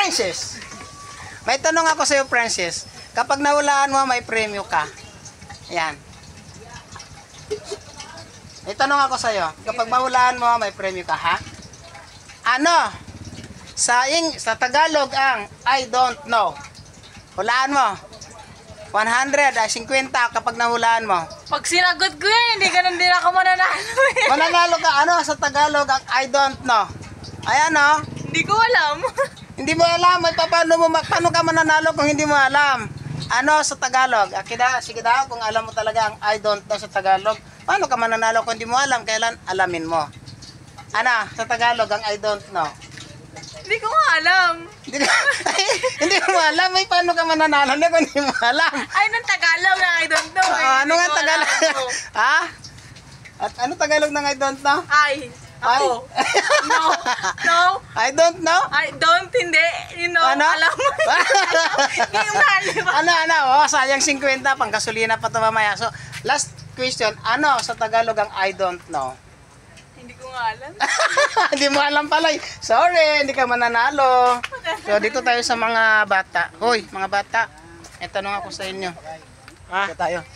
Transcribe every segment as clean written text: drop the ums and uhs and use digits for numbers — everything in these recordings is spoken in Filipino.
Princess! May tanong ako sa iyo, Princess. Kapag nahulaan mo, may premyo ka. Yan. May tanong ako sa iyo. Kapag mahulaan mo, may premyo ka, ha? Ano? Sa Tagalog ang I don't know. Hulaan mo. 100, 50 kapag nahulaan mo. Pag sinagot ko yan, hindi ganun din ako mananalo eh. Mananalo ka, ano sa Tagalog ang I don't know. Ayan o. Hindi ko alam. Hindi mo alam, paano ka mananalo kung hindi mo alam? Ano sa Tagalog? Sige daw, kung alam mo talaga ang I don't know sa Tagalog, paano ka mananalo kung hindi mo alam? Kailan alamin mo? Ano sa Tagalog ang I don't know? Hindi ko nga alam. Hindi mo alam, may paano ka mananalo kung hindi mo alam? Ay, nang Tagalog na I don't know eh. Ano nga Tagalog? Ha? At ano Tagalog ng I don't know? Ay, ako. No. No. I don't know? I don't, hindi. You know, Ano? alam mo. Hindi yung nali ba? Ano? Sayang 50, pang gasolina pa ito mamaya. So, last question, ano sa Tagalog ang I don't know? Hindi ko nga alam. Hindi mo alam pala. Sorry, hindi ka mananalo. So, dito tayo sa mga bata. Hoy, mga bata, may tanong ako sa inyo. Ito tayo.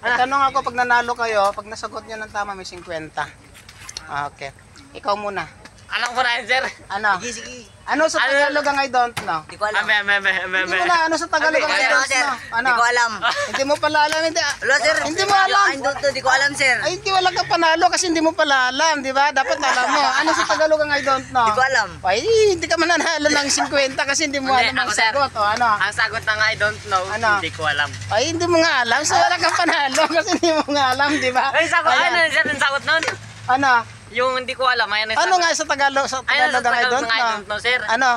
May tanong ako, pag nanalo kayo, pag nasagot nyo ng tama, may 50. Okay. Ikaw muna. Alam ko na yun, sir. Ano? Sige. Ano sa Tagalog ang I don't know? Hindi ko alam. Hindi mo na, ano sa Tagalog ang I don't know? Ano? Hindi ko alam. Hindi mo pala alam. Hello, sir. Hindi mo alam. Hindi ko alam, sir. Ay, hindi wala kang panalo kasi hindi mo pala alam, di ba? Dapat alam mo. Ano sa Tagalog ang I don't know? Hindi ko alam. Ay, hindi ka mananalo ng 50 kasi hindi mo alam ang sagot. O, ano? Ang sagot ng I don't know, Ano? hindi ko alam. Ay, hindi mo nga alam. So, wala kang panalo kasi hindi mo nga alam, di ba? Ay, sagot, Ayan. ano, sir, ang sagot nun? Ano? Yung hindi ko alam, ayun ang sagot. Ano nga sa Tagalog? Sa Ayun Tagalog sa ang I Tagalog don't ng I know? don't know, sir. Ano?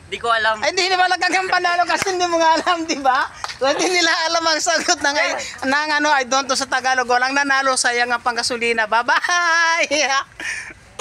Hindi ko alam. Ay, hindi wala kang panalo kasi hindi mo nga alam, di ba? So, hindi nila alam ang sagot ng ano, I don't know sa Tagalog. Walang nanalo, sayang ang panggasolina. Bye-bye!